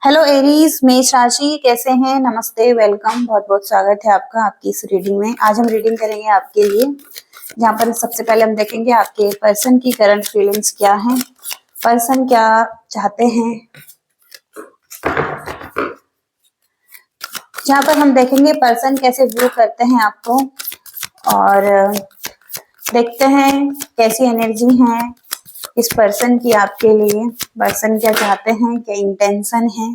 Hello Aries, मेष राशि कैसे हैं। नमस्ते, वेलकम, बहुत बहुत स्वागत है आपका आपकी इस रीडिंग में। आज हम रीडिंग करेंगे आपके लिए, जहाँ पर सबसे पहले हम देखेंगे आपके पर्सन की करंट फीलिंग्स क्या हैं, पर्सन क्या चाहते हैं। जहाँ पर हम देखेंगे पर्सन कैसे व्यू करते हैं आपको, और देखते हैं कैसी एनर्जी है इस पर्सन की आपके लिए। पर्सन क्या चाहते हैं, क्या इंटेंशन है।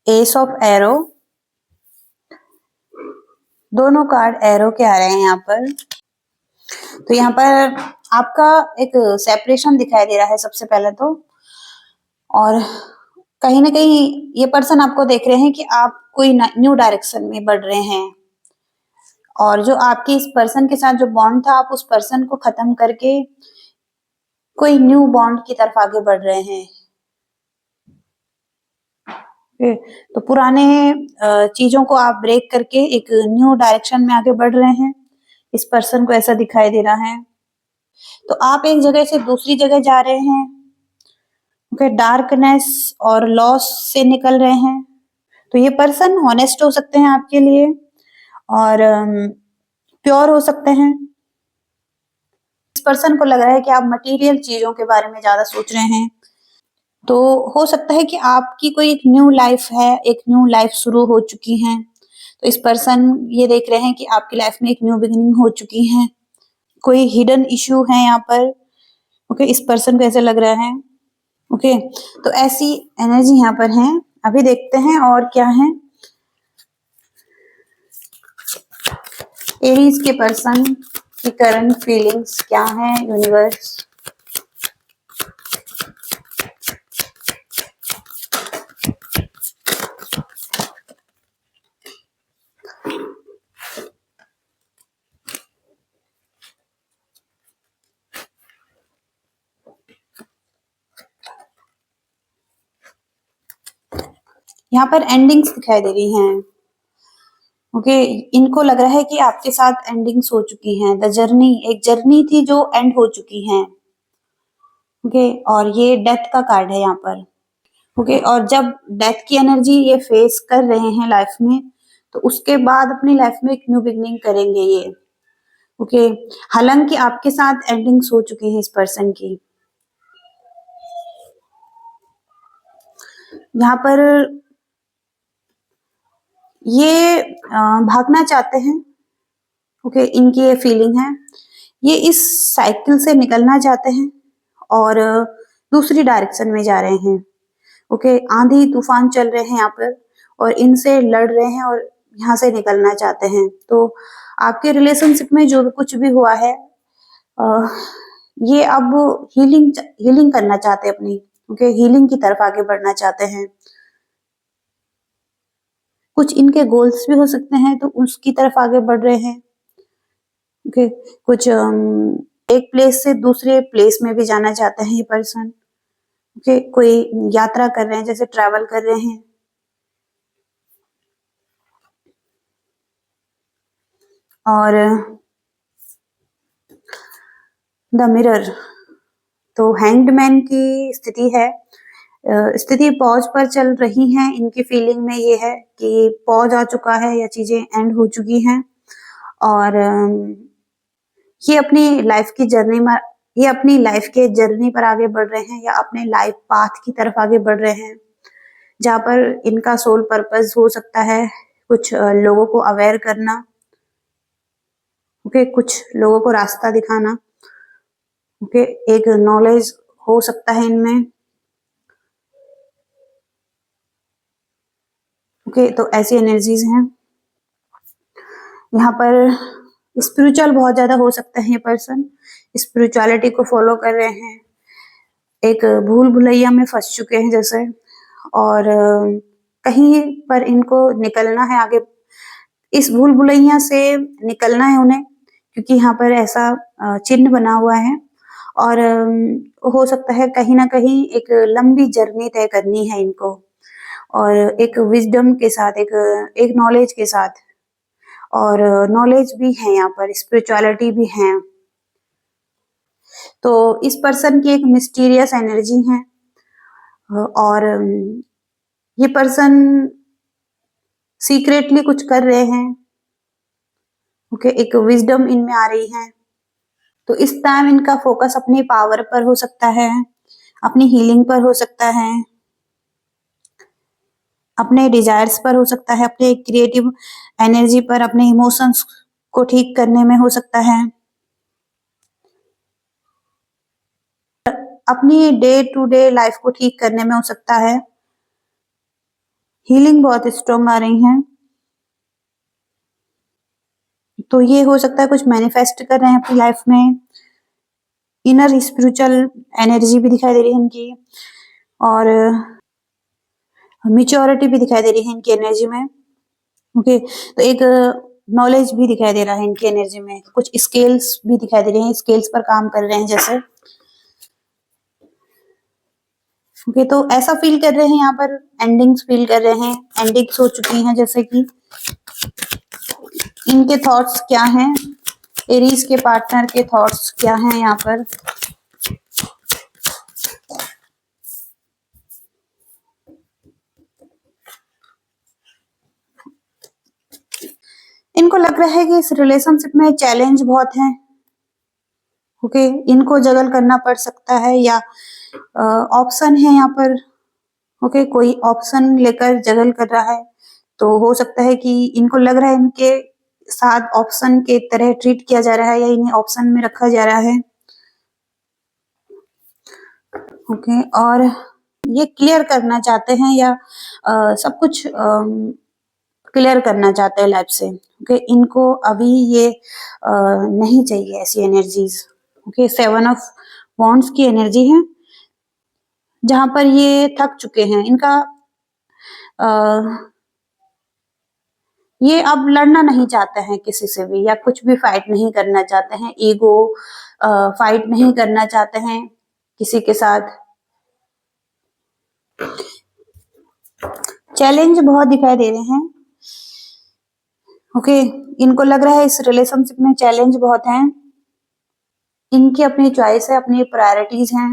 एस ऑफ एरो, दोनों कार्ड एरो के आ रहे हैं यहाँ पर। तो यहाँ पर आपका एक सेपरेशन दिखाई दे रहा है सबसे पहले तो, और कहीं ना कहीं ये पर्सन आपको देख रहे हैं कि आप कोई न्यू डायरेक्शन में बढ़ रहे हैं, और जो आपके इस पर्सन के साथ जो बॉन्ड था, आप उस पर्सन को खत्म करके कोई न्यू बॉन्ड की तरफ आगे बढ़ रहे हैं। तो पुराने चीजों को आप ब्रेक करके एक न्यू डायरेक्शन में आगे बढ़ रहे हैं। इस पर्सन को ऐसा दिखाई दे रहा है। तो आप एक जगह से दूसरी जगह जा रहे हैं, ओके, डार्कनेस और लॉस से निकल रहे हैं। तो ये पर्सन हॉनेस्ट हो सकते हैं आपके लिए, और प्योर हो सकते हैं। इस पर्सन को लग रहा है कि आप मटेरियल चीजों के बारे में ज्यादा सोच रहे हैं। तो हो सकता है कि आपकी कोई एक न्यू लाइफ है, एक न्यू लाइफ शुरू हो चुकी है। तो इस पर्सन ये देख रहे हैं कि आपकी लाइफ में एक न्यू बिगिनिंग हो चुकी है। कोई हिडन इश्यू है यहाँ पर, ओके, इस पर्सन को ऐसा लग रहा है। ओके, तो ऐसी एनर्जी यहाँ पर है। अभी देखते हैं और क्या है एरीज के पर्सन की करंट फीलिंग्स क्या है। यूनिवर्स, यहाँ पर एंडिंग्स दिखाई दे रही हैं। ओके, इनको लग रहा है कि आपके साथ एंडिंग्स हो चुकी हैं। द जर्नी, एक जर्नी थी जो एंड हो चुकी है। ओके, और ये डेथ का कार्ड है यहाँ पर। ओके, और जब डेथ की एनर्जी ये फेस कर रहे हैं लाइफ में, तो उसके बाद अपनी लाइफ में एक न्यू बिगनिंग करेंगे ये। ओके, हालांकि आपके साथ एंडिंग्स हो चुकी है इस पर्सन की। यहाँ पर ये भागना चाहते हैं। ओके, इनकी ये फीलिंग है, ये इस साइकिल से निकलना चाहते हैं और दूसरी डायरेक्शन में जा रहे हैं। ओके, आंधी तूफान चल रहे हैं यहाँ पर, और इनसे लड़ रहे हैं और यहाँ से निकलना चाहते हैं। तो आपके रिलेशनशिप में जो भी कुछ भी हुआ है, ये अब हीलिंग हीलिंग करना चाहते हैं अपनी। ओके, हीलिंग की तरफ आगे बढ़ना चाहते हैं। कुछ इनके गोल्स भी हो सकते हैं, तो उसकी तरफ आगे बढ़ रहे हैं। ओके, कुछ एक प्लेस से दूसरे प्लेस में भी जाना चाहते हैं ये पर्सन। ओके, कोई यात्रा कर रहे हैं, जैसे ट्रैवल कर रहे हैं। और द मिरर, तो हैंग्ड मैन की स्थिति है। स्थिति पॉज पर चल रही है। इनकी फीलिंग में ये है कि पॉज आ चुका है या चीजें एंड हो चुकी हैं, और ये अपनी लाइफ की जर्नी में, ये अपनी लाइफ के जर्नी पर आगे बढ़ रहे हैं, या अपने लाइफ पाथ की तरफ आगे बढ़ रहे हैं, जहाँ पर इनका सोल पर्पस हो सकता है कुछ लोगों को अवेयर करना। ओके, कुछ लोगों को रास्ता दिखाना। ओके, एक नॉलेज हो सकता है इनमें। ओके, तो ऐसी एनर्जीज हैं यहाँ पर। स्पिरिचुअल बहुत ज्यादा हो सकता है ये पर्सन, स्पिरिचुअलिटी को फॉलो कर रहे हैं। एक भूल भुलैया में फंस चुके हैं जैसे, और कहीं पर इनको निकलना है आगे। इस भूल भुलैया से निकलना है उन्हें, क्योंकि यहाँ पर ऐसा चिन्ह बना हुआ है। और हो सकता है कहीं ना कहीं एक लंबी जर्नी तय करनी है इनको, और एक विजडम के साथ, एक नॉलेज के साथ। और नॉलेज भी है यहाँ पर, स्पिरिचुअलिटी भी है। तो इस पर्सन की एक मिस्टीरियस एनर्जी है और ये पर्सन सीक्रेटली कुछ कर रहे हैं। ओके, एक विजडम इनमें आ रही है। तो इस टाइम इनका फोकस अपनी पावर पर हो सकता है, अपनी हीलिंग पर हो सकता है, अपने डिजायर्स पर हो सकता है, अपने क्रिएटिव एनर्जी पर, अपने इमोशंस को ठीक करने में हो सकता है, अपनी डे टू डे लाइफ को ठीक करने में हो सकता है। हीलिंग बहुत स्ट्रॉन्ग आ रही है। तो ये हो सकता है कुछ मैनिफेस्ट कर रहे हैं अपनी लाइफ में। इनर स्पिरिचुअल एनर्जी भी दिखाई दे रही है इनकी और मैच्योरिटी भी दिखाई दे रही है इनकी एनर्जी में। ओके, तो एक नॉलेज भी दिखाई दे रहा है इनकी एनर्जी में। कुछ स्केल्स भी दिखाई दे रहे हैं, स्केल्स पर काम कर रहे हैं जैसे। ओके, तो ऐसा फील कर रहे हैं यहाँ पर, एंडिंग्स फील कर रहे हैं, एंडिंग्स हो चुकी हैं जैसे कि। इनके थॉट्स क्या हैं, एरीज के पार्टनर के थॉट्स क्या हैं यहाँ पर। इनको लग रहा है कि इस रिलेशनशिप में चैलेंज बहुत है। ओके, इनको जगल करना पड़ सकता है या ऑप्शन है यहाँ पर। ओके, कोई ऑप्शन लेकर जगल कर रहा है। तो हो सकता है कि इनको लग रहा है इनके साथ ऑप्शन के तरह ट्रीट किया जा रहा है या इन्हें ऑप्शन में रखा जा रहा है। ओके, और ये क्लियर करना चाहते हैं या सब कुछ क्लियर करना चाहते हैं लाइफ से। ओके, इनको अभी ये नहीं चाहिए ऐसी एनर्जीज। ओके, 7 ऑफ वॉन्ड्स की एनर्जी है जहां पर ये थक चुके हैं। इनका ये अब लड़ना नहीं चाहते हैं किसी से भी या कुछ भी फाइट नहीं करना चाहते हैं। ईगो फाइट नहीं करना चाहते हैं किसी के साथ। चैलेंज बहुत दिखाई दे रहे हैं। ओके, इनको लग रहा है इस रिलेशनशिप में चैलेंज बहुत हैं। इनकी अपनी चॉइस है, अपनी प्रायोरिटीज हैं।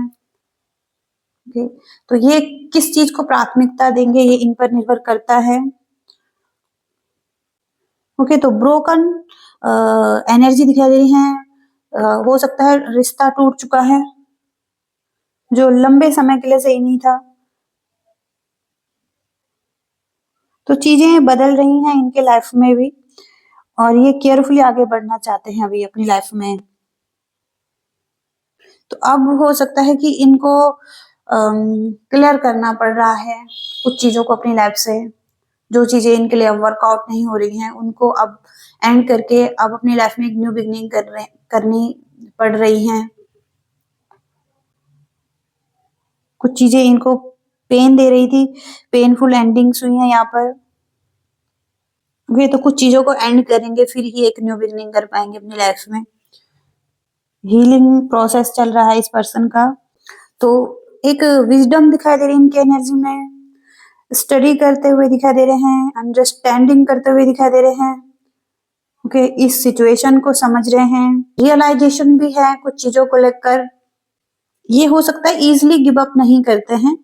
ओके, तो ये किस चीज को प्राथमिकता देंगे ये इन पर निर्भर करता है। ओके, तो ब्रोकन एनर्जी दिखाई दे रही है। हो सकता है रिश्ता टूट चुका है जो लंबे समय के लिए सही नहीं था। तो चीजें बदल रही हैं इनके लाइफ में भी और ये केयरफुली आगे बढ़ना चाहते हैं अभी अपनी लाइफ में। तो अब हो सकता है कि इनको क्लियर करना पड़ रहा है कुछ चीजों को अपनी लाइफ से। जो चीजें इनके लिए अब वर्कआउट नहीं हो रही हैं उनको अब एंड करके अब अपनी लाइफ में एक न्यू बिगनिंग करनी पड़ रही हैं। कुछ चीजें इनको पेन दे रही थी, पेनफुल एंडिंग्स हुई हैं यहाँ पर। वे तो कुछ चीजों को एंड करेंगे फिर ही एक न्यू बिगनिंग कर पाएंगे अपनी लाइफ में। हीलिंग प्रोसेस चल रहा है इस पर्सन का। तो एक विजडम दिखाई दे रही है इनकी एनर्जी में। स्टडी करते हुए दिखाई दे रहे हैं, अंडरस्टैंडिंग करते हुए दिखाई दे रहे हैं। ओके, इस सिचुएशन को समझ रहे हैं। रियलाइजेशन भी है कुछ चीजों को लेकर। ये हो सकता है इजिली गिव अप नहीं करते हैं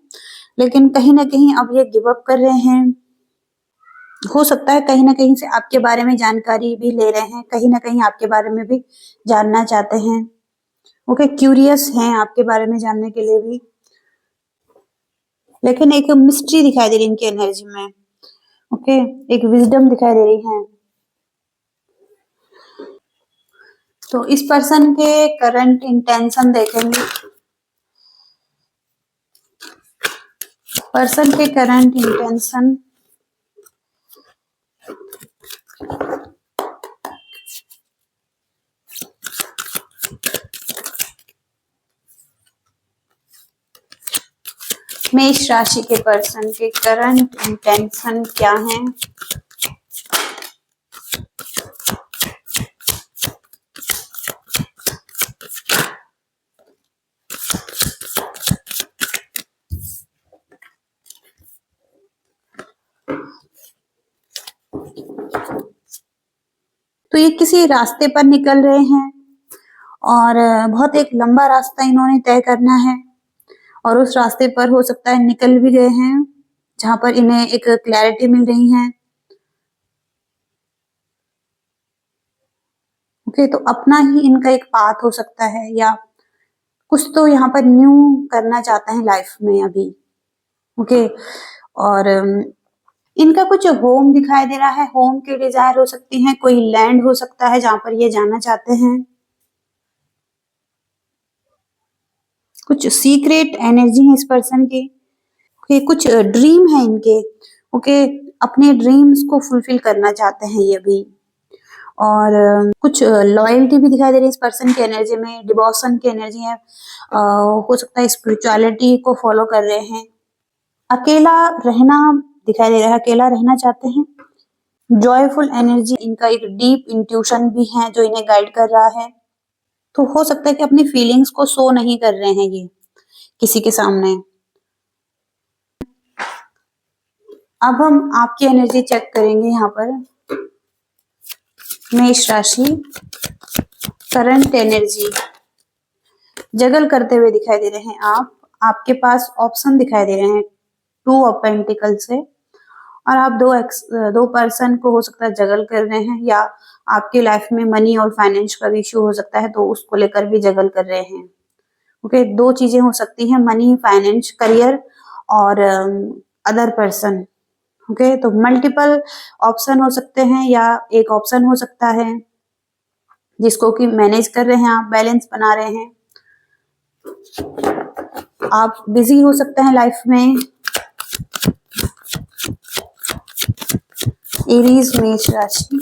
लेकिन कहीं ना कहीं अब ये गिव अप कर रहे हैं। हो सकता है कहीं ना कहीं से आपके बारे में जानकारी भी ले रहे हैं, कहीं ना कहीं आपके बारे में भी जानना चाहते हैं। ओके, क्यूरियस हैं आपके बारे में जानने के लिए भी। लेकिन एक मिस्ट्री दिखाई दे रही है इनकी एनर्जी में। ओके, एक विजडम दिखाई दे रही है। तो इस पर्सन के करंट इंटेंशन देखेंगे। पर्सन के करंट इंटेंशन मेष राशि के पर्सन के करंट इंटेंशन क्या है। तो ये किसी रास्ते पर निकल रहे हैं और बहुत एक लंबा रास्ता इन्होंने तय करना है और उस रास्ते पर हो सकता है निकल भी गए हैं, जहाँ पर इन्हें एक क्लैरिटी मिल रही है। ओके, तो अपना ही इनका एक पाथ हो सकता है या कुछ तो यहाँ पर न्यू करना चाहते हैं लाइफ में अभी। ओके, और इनका कुछ होम दिखाई दे रहा है, होम की डिजायर हो सकती है, कोई लैंड हो सकता है जहाँ पर ये जाना चाहते हैं। कुछ सीक्रेट एनर्जी है इस पर्सन की। ओके, कुछ ड्रीम है इनके। ओके, अपने ड्रीम्स को फुलफिल करना चाहते हैं ये भी। और कुछ लॉयल्टी भी दिखाई दे रही है इस पर्सन की एनर्जी में, डिवोशन की एनर्जी है। हो सकता है स्पिरिचुअलिटी को फॉलो कर रहे हैं। अकेला रहना दिखाई दे रहा है, अकेला रहना चाहते हैं। जॉयफुल एनर्जी, इनका एक डीप इंट्यूशन भी है जो इन्हें गाइड कर रहा है। तो हो सकता है कि अपनी फीलिंग्स को शो नहीं कर रहे हैं ये किसी के सामने। अब हम आपकी एनर्जी चेक करेंगे यहाँ पर। मेष राशि, करंट एनर्जी, जगल करते हुए दिखाई दे रहे हैं आप। आपके पास ऑप्शन दिखाई दे रहे हैं टू ऑफ पेंटिकल से, और आप दो पर्सन को हो सकता है जगल कर रहे हैं, या आपकी लाइफ में मनी और फाइनेंस का भी इशू हो सकता है तो उसको लेकर भी जगल कर रहे हैं। ओके, दो चीजें हो सकती हैं, मनी, फाइनेंस, करियर और अदर पर्सन। ओके, तो मल्टीपल ऑप्शन हो सकते हैं या एक ऑप्शन हो सकता है जिसको कि मैनेज कर रहे हैं आप, बैलेंस बना रहे हैं। आप बिजी हो सकते हैं लाइफ में। एरीज, मेष राशि,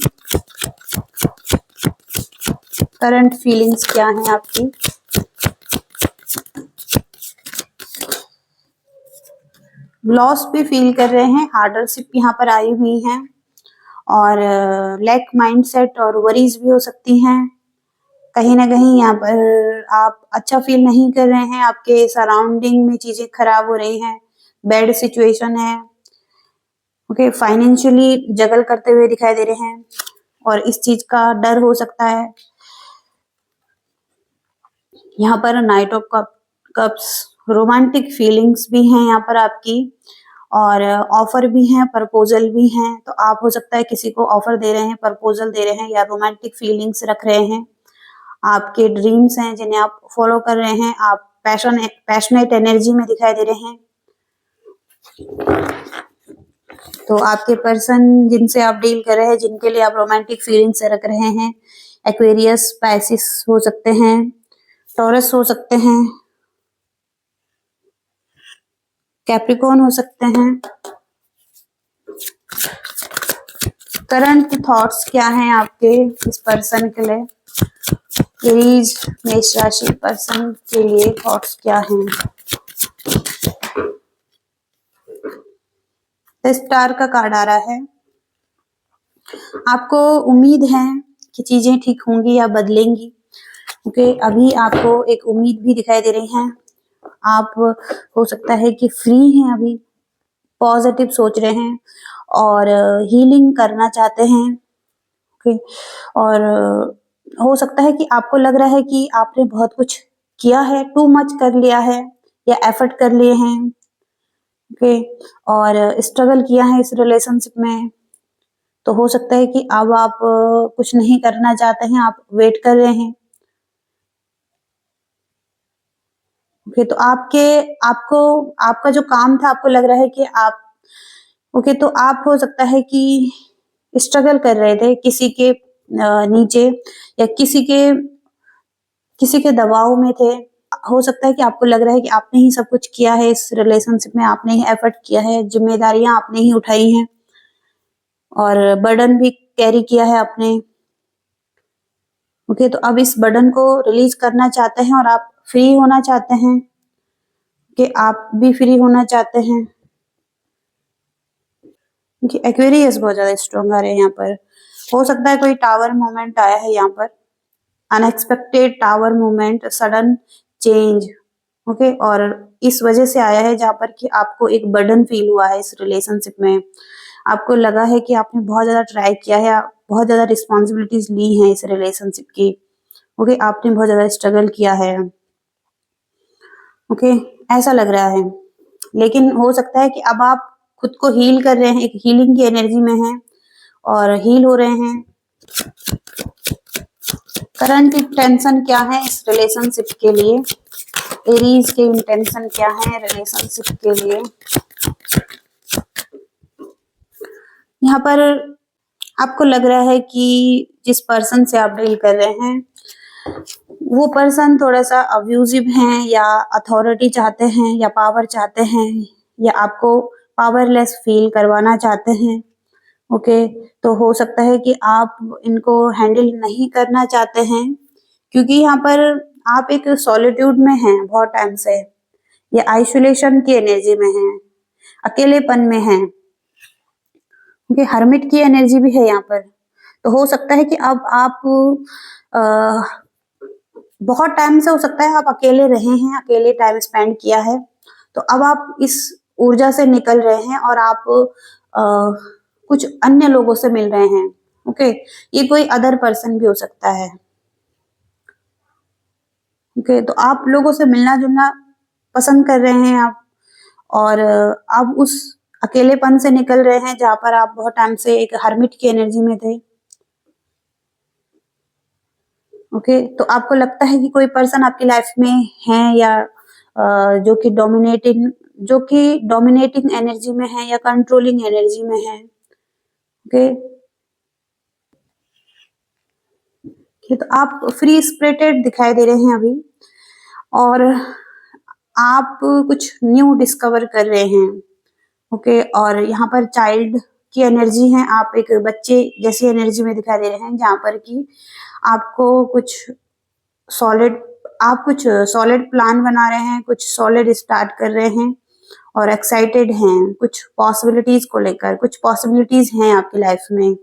करंट फीलिंग्स क्या है आपकी? लॉस भी फील कर रहे हैं, हार्डरशिप यहाँ पर आई हुई है, और लैक माइंडसेट और वरीज भी हो सकती हैं। कहीं ना कहीं यहाँ पर आप अच्छा फील नहीं कर रहे हैं, आपके सराउंडिंग में चीजें खराब हो रही हैं, बैड सिचुएशन है। ओके, फाइनेंशियली जगल करते हुए दिखाई दे रहे हैं और इस चीज का डर हो सकता है। यहाँ पर night of cups, romantic feelings भी हैं यहाँ पर आपकी, और ऑफर भी हैं, प्रपोजल भी हैं। तो आप हो सकता है किसी को ऑफर दे रहे हैं, प्रपोजल दे रहे हैं, या रोमांटिक फीलिंग्स रख रहे हैं। आपके ड्रीम्स हैं जिन्हें आप फॉलो कर रहे हैं, आप पैशनेट एनर्जी में दिखाई दे रहे हैं। तो आपके पर्सन जिनसे आप डील कर रहे हैं, जिनके लिए आप रोमांटिक फीलिंग्स रख रहे हैं, एक्वेरियस, पाइसिस हो सकते हैं, टॉरस हो सकते हैं, कैप्रिकॉर्न हो सकते हैं। करंट थॉट्स क्या हैं आपके इस पर्सन के लिए? एरीज, मेष राशि पर्सन के लिए थॉट्स क्या हैं? स्टार का कार्ड आ रहा है। आपको उम्मीद है कि चीजें ठीक होंगी या बदलेंगी। ओके, अभी आपको एक उम्मीद भी दिखाई दे रही है। आप हो सकता है कि फ्री हैं अभी, पॉजिटिव सोच रहे हैं और हीलिंग करना चाहते हैं। ओके, और हो सकता है कि आपको लग रहा है कि आपने बहुत कुछ किया है, टू मच कर लिया है या एफर्ट कर लिए हैं। ओके, और स्ट्रगल किया है इस रिलेशनशिप में। तो हो सकता है कि अब आप कुछ नहीं करना चाहते हैं, आप वेट कर रहे हैं। ओके, तो आपको आपका जो काम था, आपको लग रहा है कि आप ओके, तो आप हो सकता है कि स्ट्रगल कर रहे थे किसी के नीचे, या किसी के दबाव में थे। हो सकता है कि आपको लग रहा है कि आपने ही सब कुछ किया है इस रिलेशनशिप में, आपने ही एफर्ट किया है, जिम्मेदारियां आपने ही उठाई हैं और बर्डन भी कैरी किया है आपने। ओके, तो अब इस बर्डन को रिलीज करना चाहते हैं और आप फ्री होना चाहते हैं, कि आप भी फ्री होना चाहते हैं। एक्वेरियस बहुत ज्यादा स्ट्रॉन्ग आ रहे हैं यहाँ पर। हो सकता है कोई टावर मोमेंट आया है यहाँ पर, unexpected tower movement, sudden change. Okay, और इस वजह से आया है जहाँ पर कि आपको एक बर्डन फील हुआ है इस रिलेशनशिप में। आपको लगा है कि आपने बहुत ज्यादा ट्राई किया है, बहुत ज्यादा रिस्पॉन्सिबिलिटीज ली हैं इस रिलेशनशिप की। ओके, आपने बहुत ज्यादा स्ट्रगल किया है। ओके, ऐसा लग रहा है। लेकिन हो सकता है कि अब आप खुद को हील कर रहे हैं, एक हीलिंग की एनर्जी में हैं और हील हो रहे हैं। करंट टेंशन क्या है इस रिलेशनशिप के लिए? एरीज के इंटेंशन क्या है रिलेशनशिप के लिए? यहाँ पर आपको लग रहा है कि जिस पर्सन से आप डील कर रहे हैं वो पर्सन थोड़ा सा अब्यूजिव हैं, या अथॉरिटी चाहते हैं, या पावर चाहते हैं, या आपको पावरलेस फील करवाना चाहते हैं। ओके, तो हो सकता है कि आप इनको हैंडल नहीं करना चाहते हैं, क्योंकि यहाँ पर आप एक सॉलिट्यूड में हैं बहुत टाइम से, या आइसोलेशन की एनर्जी में हैं, अकेलेपन में हैं। क्योंकि हर्मिट की एनर्जी भी है यहाँ पर। तो हो सकता है कि अब आप बहुत टाइम से, हो सकता है आप अकेले रहे हैं, अकेले टाइम स्पेंड किया है, तो अब आप इस ऊर्जा से निकल रहे हैं और आप कुछ अन्य लोगों से मिल रहे हैं। ओके, ये कोई अदर पर्सन भी हो सकता है। ओके, तो आप लोगों से मिलना जुलना पसंद कर रहे हैं आप, और आप उस अकेलेपन से निकल रहे हैं जहां पर आप बहुत टाइम से एक हर्मिट की एनर्जी में थे। ओके, तो आपको लगता है कि कोई पर्सन आपकी लाइफ में है, या जो कि डोमिनेटिंग एनर्जी में है, या कंट्रोलिंग एनर्जी में है। ओके, तो आप फ्री स्पिरिटेड दिखाई दे रहे हैं अभी, और आप कुछ न्यू डिस्कवर कर रहे हैं। ओके, और यहाँ पर चाइल्ड की एनर्जी है, आप एक बच्चे जैसी एनर्जी में दिखाई दे रहे हैं, जहाँ पर कि आपको सॉलिड कुछ सॉलिड प्लान बना रहे हैं, कुछ सॉलिड स्टार्ट कर रहे हैं, और एक्साइटेड हैं कुछ पॉसिबिलिटीज को लेकर। कुछ पॉसिबिलिटीज हैं आपकी लाइफ में।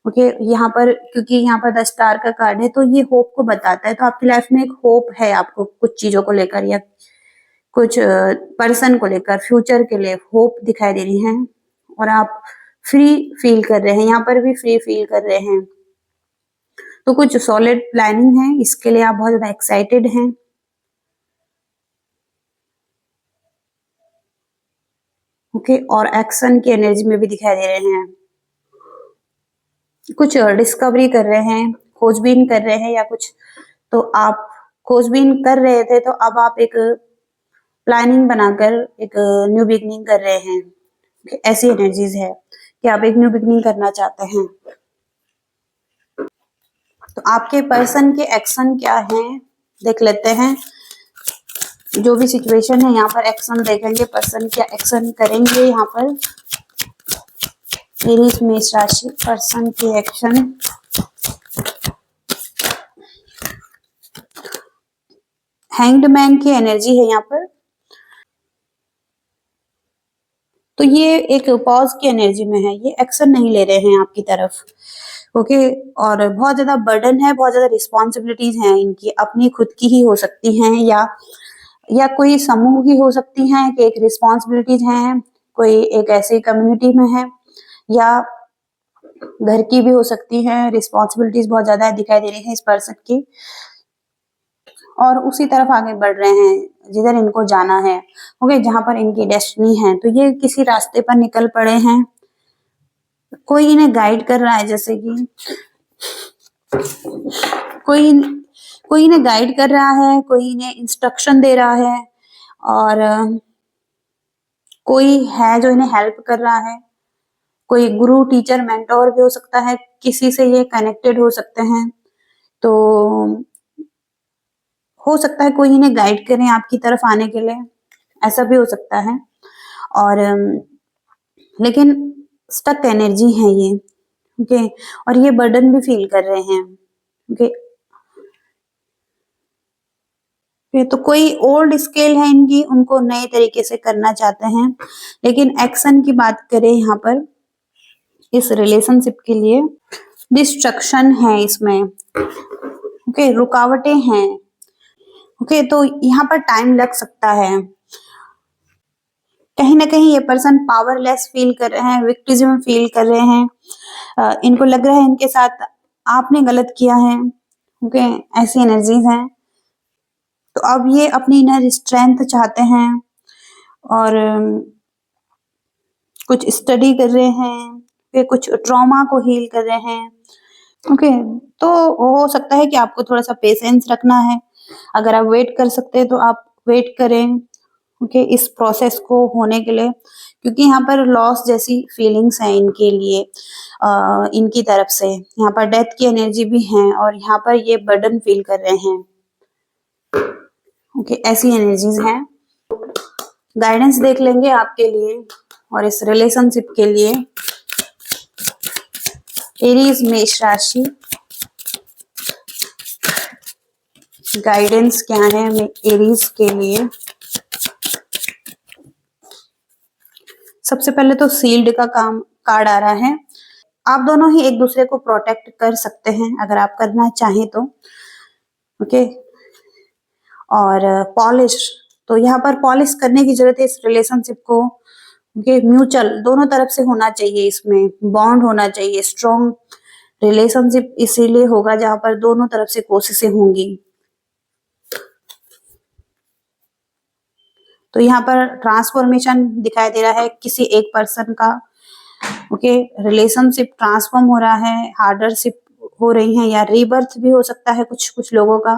ओके, यहाँ पर क्योंकि यहाँ पर द स्टार का कार्ड है, तो ये होप को बताता है। तो आपकी लाइफ में एक होप है, आपको कुछ चीजों को लेकर, या कुछ पर्सन को लेकर, फ्यूचर के लिए होप दिखाई दे रही है, और आप फ्री फील कर रहे हैं। यहाँ पर भी फ्री फील कर रहे हैं। तो कुछ सॉलिड प्लानिंग है, इसके लिए आप बहुत ज्यादा एक्साइटेड हैं। ओके, और एक्शन की एनर्जी में भी दिखाई दे रहे हैं। कुछ डिस्कवरी कर रहे हैं, खोजबीन कर रहे हैं, या कुछ, तो आप खोजबीन कर रहे थे, तो अब आप एक प्लानिंग बनाकर एक न्यू बिगनिंग कर रहे हैं। ऐसी एनर्जीज है कि आप एक न्यू बिगनिंग करना चाहते हैं। तो आपके पर्सन के एक्शन क्या हैं देख लेते हैं। जो भी सिचुएशन है यहाँ पर एक्शन देखेंगे, पर्सन क्या एक्शन करेंगे। यहाँ पर एरीज मेष राशि, पर्सन के एक्शन। हैंग्ड मैन की एनर्जी है यहाँ पर। तो ये एक पॉज की एनर्जी में है, ये एक्शन नहीं ले रहे हैं आपकी तरफ। ओके, और बहुत ज्यादा बर्डन है, बहुत ज्यादा रिस्पॉन्सिबिलिटीज हैं इनकी, अपनी खुद की ही हो सकती हैं, या कोई समूह की हो सकती हैं कि एक रिस्पॉन्सिबिलिटीज हैं, कोई एक ऐसी कम्युनिटी में है, या घर की भी हो सकती है। रिस्पॉन्सिबिलिटीज बहुत ज्यादा दिखाई दे रही है इस पर्सन की, और उसी तरफ आगे बढ़ रहे हैं जिधर इनको जाना है। ओके, जहां पर इनकी डेस्टिनी है। तो ये किसी रास्ते पर निकल पड़े हैं, कोई इन्हें गाइड कर रहा है, जैसे कि कोई कोई इन्हें गाइड कर रहा है, कोई इन्हें इंस्ट्रक्शन दे रहा है, और कोई है जो इन्हें हेल्प कर रहा है। कोई गुरु, टीचर, मेंटोर भी हो सकता है, किसी से ये कनेक्टेड हो सकते हैं। तो हो सकता है कोई इन्हें गाइड करें आपकी तरफ आने के लिए, ऐसा भी हो सकता है। और लेकिन स्टक एनर्जी है ये। ओके, और ये बर्डन भी फील कर रहे हैं। ओके, तो कोई ओल्ड स्केल है इनकी, उनको नए तरीके से करना चाहते हैं। लेकिन एक्शन की बात करें यहाँ पर इस रिलेशनशिप के लिए, डिस्ट्रक्शन है इसमें। ओके, रुकावटें हैं। ओके, तो यहाँ पर टाइम लग सकता है। कहीं ना कहीं ये पर्सन पावरलेस फील कर रहे हैं, विक्टिज्म फील कर रहे हैं। इनको लग रहा है इनके साथ आपने गलत किया है। ओके, ऐसी एनर्जीज हैं। तो अब ये अपनी इनर स्ट्रेंथ चाहते हैं और कुछ स्टडी कर रहे हैं, फिर कुछ ट्रॉमा को हील कर रहे हैं। ओके, तो हो सकता है कि आपको थोड़ा सा पेशेंस रखना है। अगर आप वेट कर सकते हैं तो आप वेट करें, ओके, इस प्रोसेस को होने के लिए, क्योंकि यहाँ पर लॉस जैसी फीलिंग्स हैं इनके लिए, इनकी तरफ से। यहाँ पर डेथ की एनर्जी भी है और यहाँ पर ये बर्डन फील कर रहे हैं। ओके, ऐसी एनर्जीज हैं। गाइडेंस देख लेंगे आपके लिए और इस रिलेशनशिप के लिए। एरीज मेष राशि, गाइडेंस क्या है एरीज के लिए। सबसे पहले तो सील्ड का कार्ड आ रहा है। आप दोनों ही एक दूसरे को प्रोटेक्ट कर सकते हैं अगर आप करना चाहें तो। ओके, और पॉलिश, तो यहाँ पर पॉलिश करने की जरूरत है इस रिलेशनशिप को। ओके, म्यूचुअल दोनों तरफ से होना चाहिए, इसमें बॉन्ड होना चाहिए। स्ट्रॉन्ग रिलेशनशिप इसीलिए होगा जहां पर दोनों तरफ से कोशिशें होंगी। तो यहाँ पर ट्रांसफॉर्मेशन दिखाई दे रहा है किसी एक पर्सन का। ओके, रिलेशनशिप ट्रांसफॉर्म हो रहा है, हार्डरशिप हो रही है, या रीबर्थ भी हो सकता है कुछ कुछ लोगों का।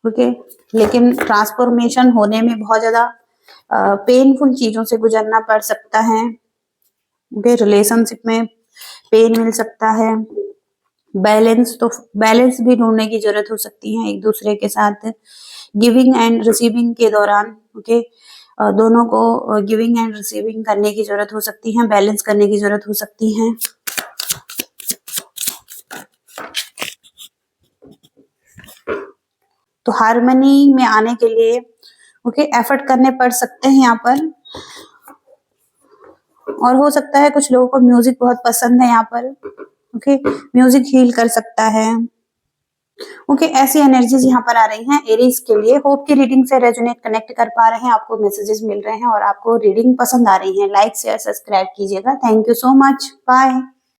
ओके, लेकिन ट्रांसफॉर्मेशन होने में बहुत ज्यादा पेनफुल चीजों से गुजरना पड़ सकता है। ओके, रिलेशनशिप में पेन मिल सकता है। बैलेंस भी ढूंढने की जरूरत हो सकती है एक दूसरे के साथ, गिविंग एंड रिसीविंग के दौरान। ओके, दोनों को गिविंग एंड रिसीविंग करने की जरूरत हो सकती है, बैलेंस करने की जरूरत हो सकती है। तो हार्मनी में आने के लिए ओके एफर्ट करने पड़ सकते हैं यहाँ पर। और हो सकता है कुछ लोगों को म्यूजिक बहुत पसंद है यहाँ पर। ओके, म्यूजिक हील कर सकता है। ओके, ऐसी एनर्जीज यहाँ पर आ रही हैं एरीज के लिए। होप की रीडिंग से रेजोनेट कनेक्ट कर पा रहे हैं, आपको मैसेजेस मिल रहे हैं और आपको रीडिंग पसंद आ रही है। लाइक शेयर सब्सक्राइब कीजिएगा। Thank you so much, bye.